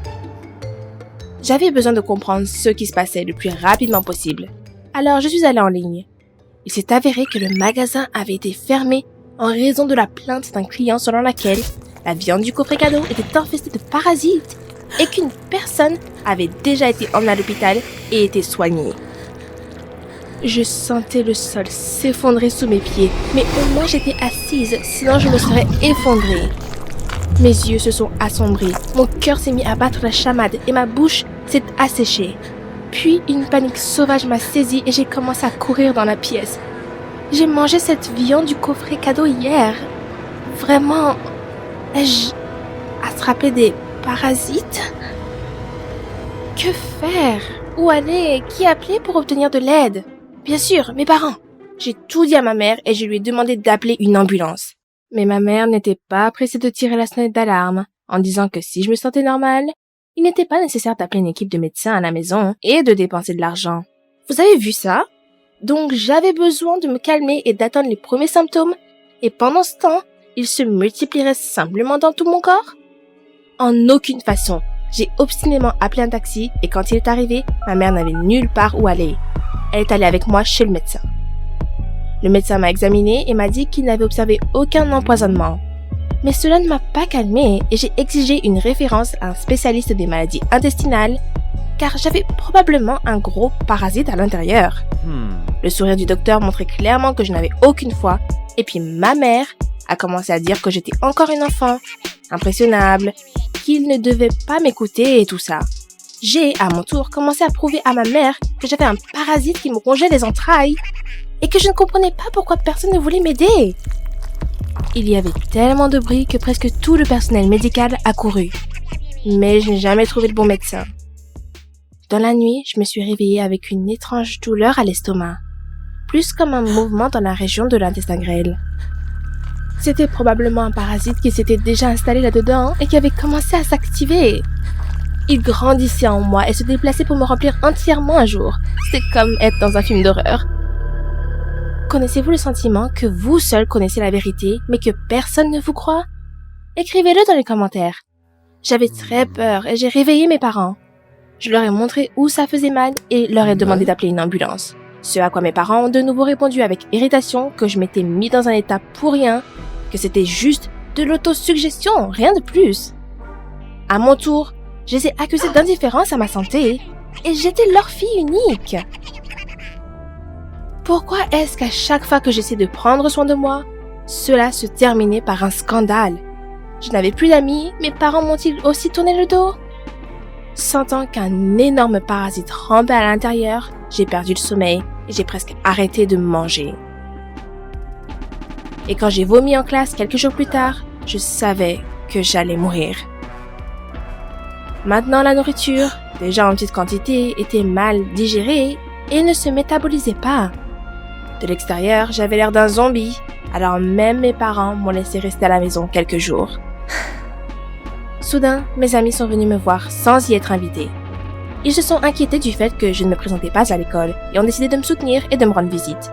J'avais besoin de comprendre ce qui se passait le plus rapidement possible. Alors je suis allée en ligne. Il s'est avéré que le magasin avait été fermé en raison de la plainte d'un client selon laquelle la viande du coffret cadeau était infestée de parasites et qu'une personne avait déjà été emmenée à l'hôpital et été soignée. Je sentais le sol s'effondrer sous mes pieds, mais au moins j'étais assise, sinon je me serais effondrée. Mes yeux se sont assombris, mon cœur s'est mis à battre la chamade et ma bouche s'est asséchée. Puis une panique sauvage m'a saisie et j'ai commencé à courir dans la pièce. J'ai mangé cette viande du coffret cadeau hier. Vraiment, ai-je attrapé des parasites? Que faire? Où aller? Qui appeler pour obtenir de l'aide? Bien sûr, mes parents. J'ai tout dit à ma mère et je lui ai demandé d'appeler une ambulance. Mais ma mère n'était pas pressée de tirer la sonnette d'alarme en disant que si je me sentais normale, il n'était pas nécessaire d'appeler une équipe de médecins à la maison et de dépenser de l'argent. Vous avez vu ça? Donc j'avais besoin de me calmer et d'attendre les premiers symptômes et pendant ce temps, ils se multiplieraient simplement dans tout mon corps? En aucune façon. J'ai obstinément appelé un taxi et quand il est arrivé, ma mère n'avait nulle part où aller. Elle est allée avec moi chez le médecin. Le médecin m'a examiné et m'a dit qu'il n'avait observé aucun empoisonnement. Mais cela ne m'a pas calmée et j'ai exigé une référence à un spécialiste des maladies intestinales car j'avais probablement un gros parasite à l'intérieur. Le sourire du docteur montrait clairement que je n'avais aucune foi et puis ma mère a commencé à dire que j'étais encore une enfant, impressionnable, qu'il ne devait pas m'écouter et tout ça. J'ai, à mon tour, commencé à prouver à ma mère que j'avais un parasite qui me rongeait les entrailles et que je ne comprenais pas pourquoi personne ne voulait m'aider. Il y avait tellement de bruit que presque tout le personnel médical a couru. Mais je n'ai jamais trouvé le bon médecin. Dans la nuit, je me suis réveillée avec une étrange douleur à l'estomac, plus comme un mouvement dans la région de l'intestin grêle. C'était probablement un parasite qui s'était déjà installé là-dedans et qui avait commencé à s'activer. Il grandissait en moi et se déplaçait pour me remplir entièrement un jour. C'était comme être dans un film d'horreur. Connaissez-vous le sentiment que vous seul connaissez la vérité, mais que personne ne vous croit? Écrivez-le dans les commentaires. J'avais très peur et j'ai réveillé mes parents. Je leur ai montré où ça faisait mal et leur ai demandé d'appeler une ambulance. Ce à quoi mes parents ont de nouveau répondu avec irritation que je m'étais mis dans un état pour rien, que c'était juste de l'autosuggestion, rien de plus. À mon tour, je les ai accusés d'indifférence à ma santé et j'étais leur fille unique. Pourquoi est-ce qu'à chaque fois que j'essaie de prendre soin de moi, cela se terminait par un scandale? Je n'avais plus d'amis, mes parents m'ont-ils aussi tourné le dos? Sentant qu'un énorme parasite rampait à l'intérieur, j'ai perdu le sommeil et j'ai presque arrêté de manger. Et quand j'ai vomi en classe quelques jours plus tard, je savais que j'allais mourir. Maintenant, la nourriture, déjà en petite quantité, était mal digérée et ne se métabolisait pas. De l'extérieur, j'avais l'air d'un zombie, alors même mes parents m'ont laissé rester à la maison quelques jours. Soudain, mes amis sont venus me voir sans y être invités. Ils se sont inquiétés du fait que je ne me présentais pas à l'école et ont décidé de me soutenir et de me rendre visite.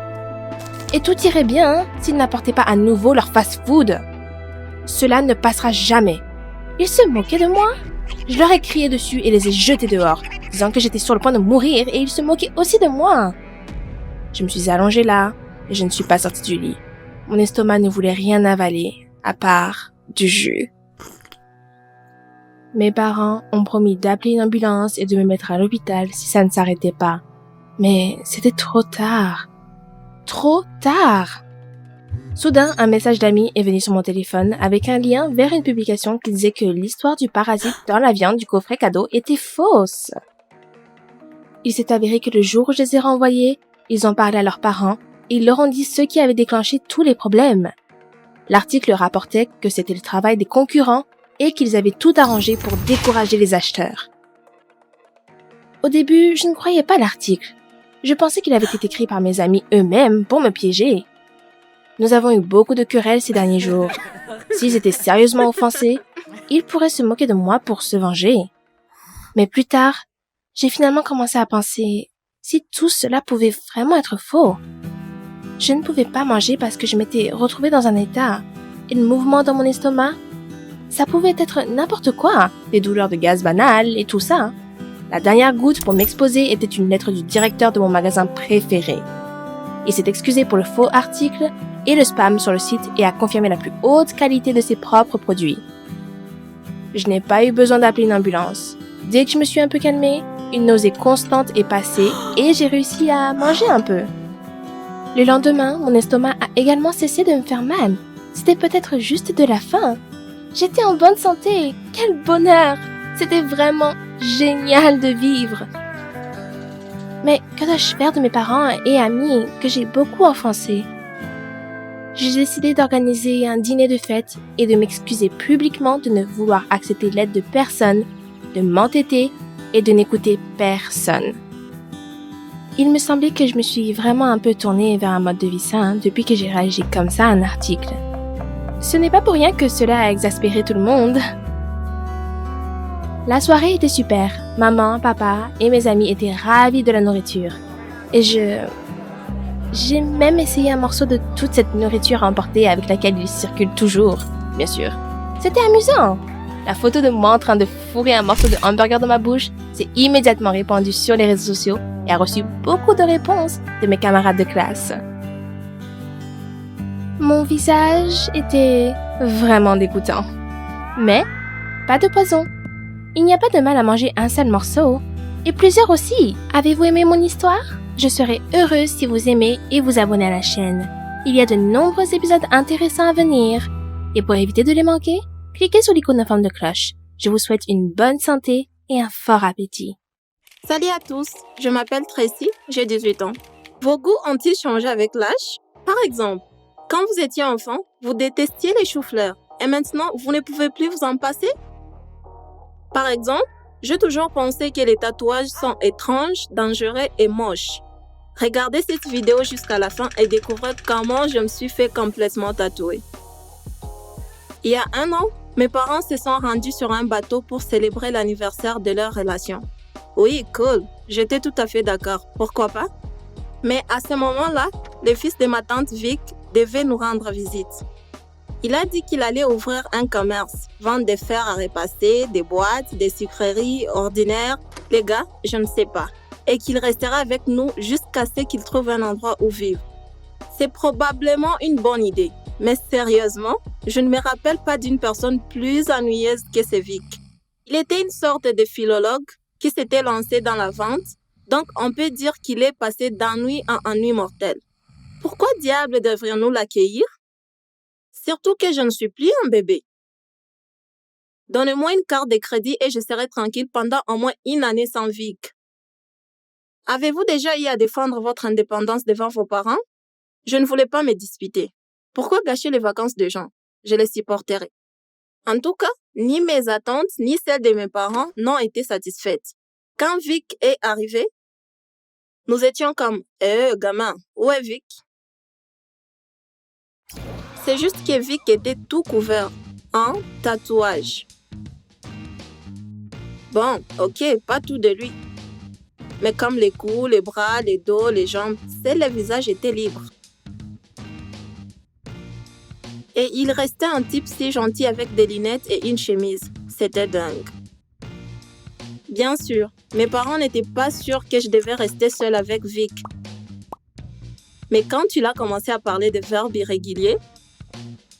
Et tout irait bien s'ils n'apportaient pas à nouveau leur fast-food. Cela ne passera jamais. Ils se moquaient de moi. Je leur ai crié dessus et les ai jetés dehors, disant que j'étais sur le point de mourir et ils se moquaient aussi de moi. Je me suis allongée là et je ne suis pas sortie du lit. Mon estomac ne voulait rien avaler, à part du jus. Mes parents ont promis d'appeler une ambulance et de me mettre à l'hôpital si ça ne s'arrêtait pas. Mais c'était trop tard. Trop tard! Soudain, un message d'amis est venu sur mon téléphone avec un lien vers une publication qui disait que l'histoire du parasite dans la viande du coffret cadeau était fausse. Il s'est avéré que le jour où je les ai renvoyés, ils ont parlé à leurs parents et ils leur ont dit ce qui avait déclenché tous les problèmes. L'article rapportait que c'était le travail des concurrents et qu'ils avaient tout arrangé pour décourager les acheteurs. Au début, je ne croyais pas l'article. Je pensais qu'il avait été écrit par mes amis eux-mêmes pour me piéger. Nous avons eu beaucoup de querelles ces derniers jours. S'ils étaient sérieusement offensés, ils pourraient se moquer de moi pour se venger. Mais plus tard, j'ai finalement commencé à penser si tout cela pouvait vraiment être faux. Je ne pouvais pas manger parce que je m'étais retrouvée dans un état et le mouvement dans mon estomac. Ça pouvait être n'importe quoi, des douleurs de gaz banales et tout ça. La dernière goutte pour m'exposer était une lettre du directeur de mon magasin préféré. Il s'est excusé pour le faux article et le spam sur le site et a confirmé la plus haute qualité de ses propres produits. Je n'ai pas eu besoin d'appeler une ambulance. Dès que je me suis un peu calmée, une nausée constante est passée et j'ai réussi à manger un peu. Le lendemain, mon estomac a également cessé de me faire mal. C'était peut-être juste de la faim. J'étais en bonne santé. Quel bonheur! C'était vraiment génial de vivre. Mais que dois-je faire de mes parents et amis que j'ai beaucoup offensés? J'ai décidé d'organiser un dîner de fête et de m'excuser publiquement de ne vouloir accepter l'aide de personne, de m'entêter et de n'écouter personne. Il me semblait que je me suis vraiment un peu tournée vers un mode de vie sain depuis que j'ai réagi comme ça à un article. Ce n'est pas pour rien que cela a exaspéré tout le monde. La soirée était super. Maman, papa et mes amis étaient ravis de la nourriture. Et j'ai même essayé un morceau de toute cette nourriture à emporter avec laquelle ils circulent toujours, bien sûr. C'était amusant. La photo de moi en train de fourrer un morceau de hamburger dans ma bouche s'est immédiatement répandue sur les réseaux sociaux et a reçu beaucoup de réponses de mes camarades de classe. Mon visage était vraiment dégoûtant. Mais pas de poison. Il n'y a pas de mal à manger un seul morceau. Et plusieurs aussi. Avez-vous aimé mon histoire? Je serai heureuse si vous aimez et vous abonnez à la chaîne. Il y a de nombreux épisodes intéressants à venir. Et pour éviter de les manquer, cliquez sur l'icône en forme de cloche. Je vous souhaite une bonne santé et un fort appétit. Salut à tous, je m'appelle Tracy, j'ai 18 ans. Vos goûts ont-ils changé avec l'âge? Par exemple, quand vous étiez enfant, vous détestiez les choux-fleurs et maintenant vous ne pouvez plus vous en passer? Par exemple, j'ai toujours pensé que les tatouages sont étranges, dangereux et moches. Regardez cette vidéo jusqu'à la fin et découvrez comment je me suis fait complètement tatouer. Il y a 1 an, mes parents se sont rendus sur un bateau pour célébrer l'anniversaire de leur relation. Oui, cool, j'étais tout à fait d'accord, pourquoi pas? Mais à ce moment-là, le fils de ma tante Vic devait nous rendre visite. Il a dit qu'il allait ouvrir un commerce, vendre des fers à repasser, des boîtes, des sucreries ordinaires, les gars, je ne sais pas, et qu'il restera avec nous jusqu'à ce qu'il trouve un endroit où vivre. C'est probablement une bonne idée, mais sérieusement, je ne me rappelle pas d'une personne plus ennuyeuse que ce Vic. Il était une sorte de philologue qui s'était lancé dans la vente, donc on peut dire qu'il est passé d'ennui en ennui mortel. Pourquoi diable devrions-nous l'accueillir? Surtout que je ne suis plus un bébé. Donnez-moi une carte de crédit et je serai tranquille pendant au moins 1 année sans Vic. Avez-vous déjà eu à défendre votre indépendance devant vos parents? Je ne voulais pas me disputer. Pourquoi gâcher les vacances des gens? Je les supporterai. En tout cas, ni mes attentes ni celles de mes parents n'ont été satisfaites. Quand Vic est arrivé, nous étions comme « gamin, où est Vic ?» C'est juste que Vic était tout couvert en tatouage. Bon, ok, pas tout de lui. Mais comme les cous, les bras, les dos, les jambes, seul le visage était libre. Et il restait un type si gentil avec des lunettes et une chemise. C'était dingue. Bien sûr, mes parents n'étaient pas sûrs que je devais rester seule avec Vic. Mais quand il a commencé à parler de verbes irréguliers,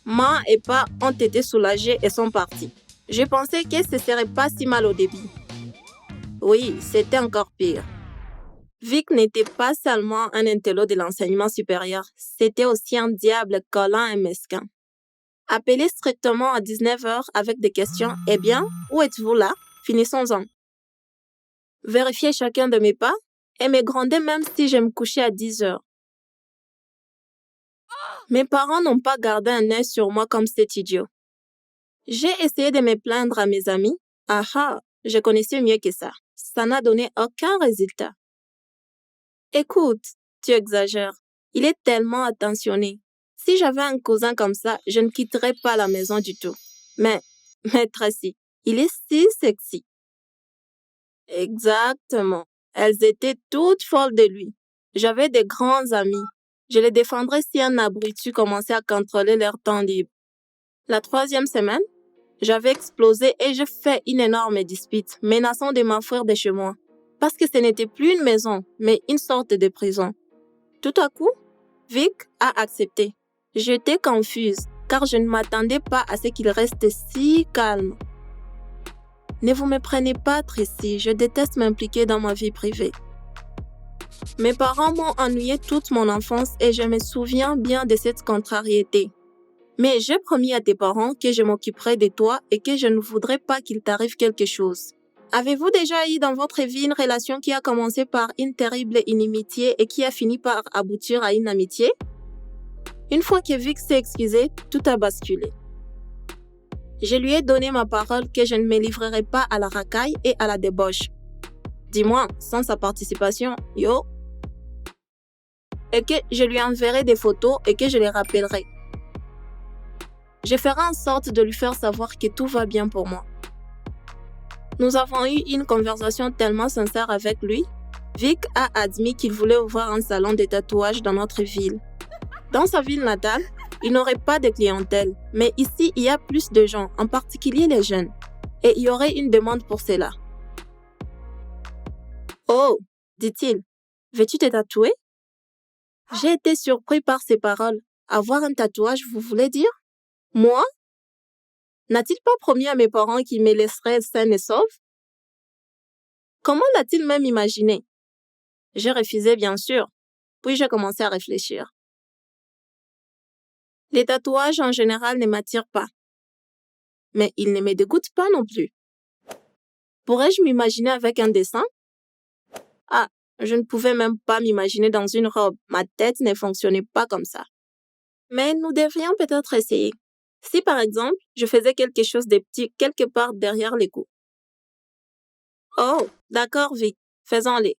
Ma et Pa ont été soulagés et sont partis. Je pensais que ce serait pas si mal au début. Oui, c'était encore pire. Vic n'était pas seulement un intello de l'enseignement supérieur, c'était aussi un diable collant et mesquin. Appelé strictement à 19h avec des questions « Eh bien, où êtes-vous là? Finissons-en. » Vérifier chacun de mes pas et me gronder même si je me couchais à 10h. Mes parents n'ont pas gardé un œil sur moi comme cet idiot. J'ai essayé de me plaindre à mes amis. Ah, je connaissais mieux que ça. Ça n'a donné aucun résultat. Écoute, tu exagères. Il est tellement attentionné. Si j'avais un cousin comme ça, je ne quitterais pas la maison du tout. Mais Tracy, il est si sexy. Exactement. Elles étaient toutes folles de lui. J'avais des grands amis. Je les défendrais si un abruti commençait à contrôler leur temps libre. La 3e semaine, j'avais explosé et j'ai fait une énorme dispute, menaçant de m'enfuir de chez moi. Parce que ce n'était plus une maison, mais une sorte de prison. Tout à coup, Vic a accepté. J'étais confuse, car je ne m'attendais pas à ce qu'il reste si calme. Ne vous me prenez pas, Tracy, je déteste m'impliquer dans ma vie privée. Mes parents m'ont ennuyé toute mon enfance et je me souviens bien de cette contrariété. Mais j'ai promis à tes parents que je m'occuperai de toi et que je ne voudrais pas qu'il t'arrive quelque chose. Avez-vous déjà eu dans votre vie une relation qui a commencé par une terrible inimitié et qui a fini par aboutir à une amitié? Une fois que Vic s'est excusé, tout a basculé. Je lui ai donné ma parole que je ne me livrerai pas à la racaille et à la débauche. Dis-moi, sans sa participation, yo. Et que je lui enverrai des photos et que je les rappellerai. Je ferai en sorte de lui faire savoir que tout va bien pour moi. Nous avons eu une conversation tellement sincère avec lui. Vic a admis qu'il voulait ouvrir un salon de tatouage dans notre ville. Dans sa ville natale, il n'aurait pas de clientèle, mais ici, il y a plus de gens, en particulier les jeunes. et il y aurait une demande pour cela. Oh, dit-il, veux-tu te tatouer? J'ai été surpris par ces paroles. Avoir un tatouage, vous voulez dire? Moi? N'a-t-il pas promis à mes parents qu'il me laisserait saine et sauve? Comment l'a-t-il même imaginé? J'ai refusé, bien sûr, puis j'ai commencé à réfléchir. Les tatouages en général ne m'attirent pas, mais ils ne me dégoûtent pas non plus. Pourrais-je m'imaginer avec un dessin? Ah, je ne pouvais même pas m'imaginer dans une robe. Ma tête ne fonctionnait pas comme ça. Mais nous devrions peut-être essayer. Si par exemple, je faisais quelque chose de petit quelque part derrière les cou. Oh, d'accord, Vic, faisons-les.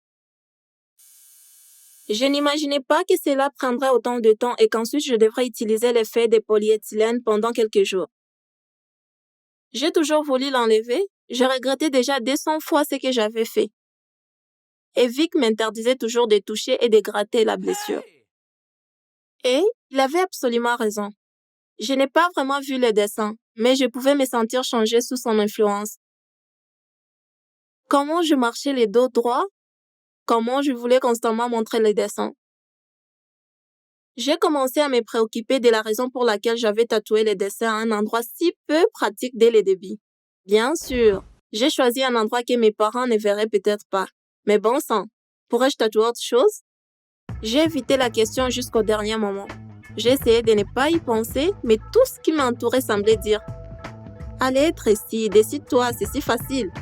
Je n'imaginais pas que cela prendrait autant de temps et qu'ensuite je devrais utiliser l'effet de polyéthylène pendant quelques jours. J'ai toujours voulu l'enlever, je regrettais déjà 200 fois ce que j'avais fait. Et Vic m'interdisait toujours de toucher et de gratter la blessure. Et il avait absolument raison. Je n'ai pas vraiment vu le dessin, mais je pouvais me sentir changer sous son influence. Comment je marchais les dos droits? Comment je voulais constamment montrer les dessins? J'ai commencé à me préoccuper de la raison pour laquelle j'avais tatoué les dessins à un endroit si peu pratique dès le début. Bien sûr, j'ai choisi un endroit que mes parents ne verraient peut-être pas. Mais bon sang, pourrais-je tatouer autre chose? J'ai évité la question jusqu'au dernier moment. J'ai essayé de ne pas y penser, mais tout ce qui m'entourait semblait dire « Allez être ici, décide-toi, c'est si facile. »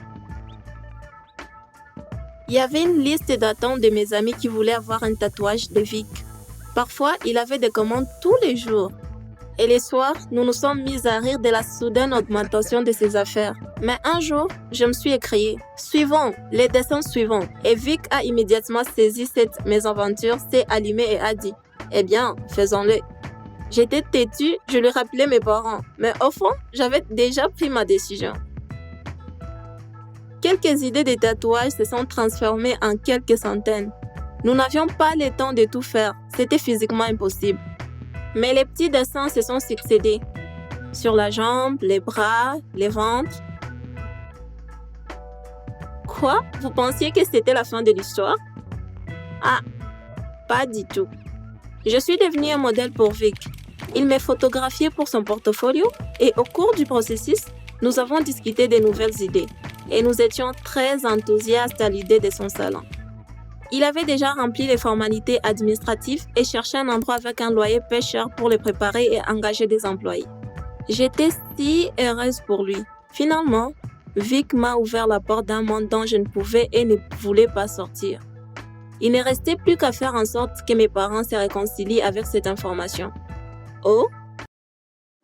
Il y avait une liste d'attente de mes amis qui voulaient avoir un tatouage de Vic. Parfois, il avait des commandes tous les jours. Et les soirs, nous nous sommes mis à rire de la soudaine augmentation de ses affaires. Mais un jour, je me suis écrié « Suivons, les dessins suivants ». Et Vic a immédiatement saisi cette mésaventure, s'est allumé et a dit « Eh bien, faisons-le ». J'étais têtue, je lui rappelais mes parents. Mais au fond, j'avais déjà pris ma décision. Quelques idées de tatouages se sont transformées en quelques centaines. Nous n'avions pas le temps de tout faire, c'était physiquement impossible. Mais les petits dessins se sont succédés. Sur la jambe, les bras, les ventres. Quoi? Vous pensiez que c'était la fin de l'histoire? Ah, pas du tout. Je suis devenue un modèle pour Vic. Il m'a photographié pour son portfolio et au cours du processus, nous avons discuté de nouvelles idées et nous étions très enthousiastes à l'idée de son salon. Il avait déjà rempli les formalités administratives et cherchait un endroit avec un loyer peu cher pour les préparer et engager des employés. J'étais si heureuse pour lui. Finalement, Vic m'a ouvert la porte d'un monde dont je ne pouvais et ne voulais pas sortir. Il ne restait plus qu'à faire en sorte que mes parents se réconcilient avec cette information. Oh,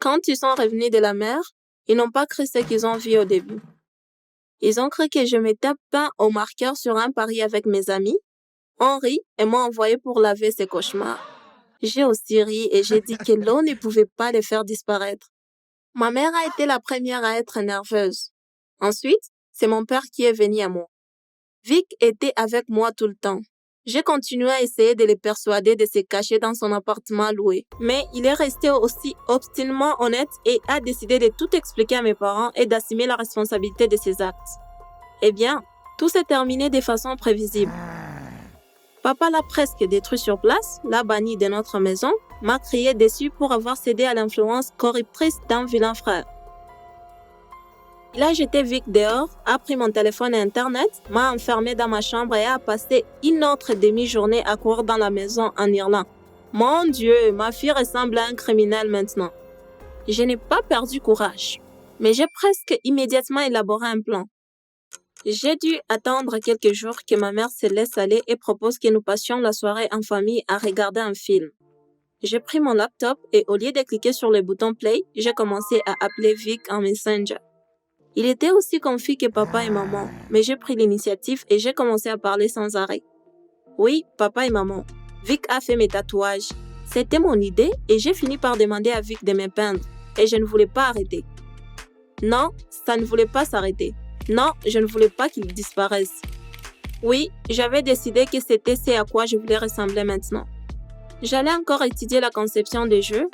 quand ils sont revenus de la mer, ils n'ont pas cru ce qu'ils ont vu au début. Ils ont cru que je m'étais peint au marqueur sur un pari avec mes amis. On rit et m'ont envoyé pour laver ces cauchemars. J'ai aussi ri et j'ai dit que l'eau ne pouvait pas les faire disparaître. Ma mère a été la première à être nerveuse. Ensuite, c'est mon père qui est venu à moi. Vic était avec moi tout le temps. J'ai continué à essayer de le persuader de se cacher dans son appartement loué. Mais il est resté aussi obstinément honnête et a décidé de tout expliquer à mes parents et d'assumer la responsabilité de ses actes. Eh bien, tout s'est terminé de façon prévisible. Papa l'a presque détruit sur place, l'a banni de notre maison, m'a crié dessus pour avoir cédé à l'influence corruptrice d'un vilain frère. Il a jeté Vic dehors, a pris mon téléphone et Internet, m'a enfermé dans ma chambre et a passé une autre demi-journée à courir dans la maison en Irlande. Mon Dieu, ma fille ressemble à un criminel maintenant. Je n'ai pas perdu courage, mais j'ai presque immédiatement élaboré un plan. J'ai dû attendre quelques jours que ma mère se laisse aller et propose que nous passions la soirée en famille à regarder un film. J'ai pris mon laptop et au lieu de cliquer sur le bouton play, j'ai commencé à appeler Vic en Messenger. Il était aussi confus que papa et maman, mais j'ai pris l'initiative et j'ai commencé à parler sans arrêt. Oui, papa et maman, Vic a fait mes tatouages. C'était mon idée et j'ai fini par demander à Vic de me peindre et je ne voulais pas arrêter. Non, ça ne voulait pas s'arrêter. Non, je ne voulais pas qu'il disparaisse. Oui, j'avais décidé que c'était ce à quoi je voulais ressembler maintenant. J'allais encore étudier la conception des jeux.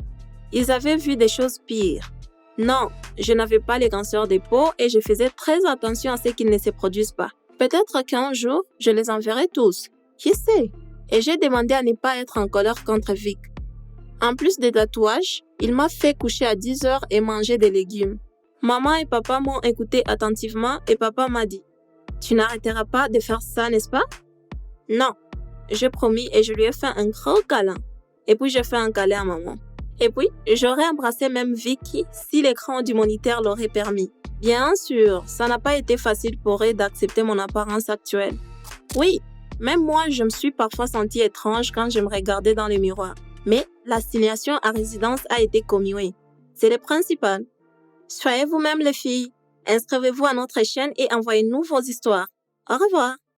Ils avaient vu des choses pires. Non, je n'avais pas les cancers de peau et je faisais très attention à ce qu'ils ne se produisent pas. Peut-être qu'un jour, je les enverrai tous. Qui sait? Et j'ai demandé à ne pas être en colère contre Vic. En plus des tatouages, il m'a fait coucher à 10 heures et manger des légumes. Maman et papa m'ont écouté attentivement et papa m'a dit « Tu n'arrêteras pas de faire ça, n'est-ce pas ?» Non, j'ai promis et je lui ai fait un gros câlin. Et puis j'ai fait un câlin à maman. Et puis, j'aurais embrassé même Vicky si l'écran du moniteur l'aurait permis. Bien sûr, ça n'a pas été facile pour elle d'accepter mon apparence actuelle. Oui, même moi, je me suis parfois sentie étrange quand je me regardais dans le miroir. Mais l'assignation à résidence a été commuée. C'est le principal. Soyez vous-même les filles. Inscrivez-vous à notre chaîne et envoyez-nous vos histoires. Au revoir.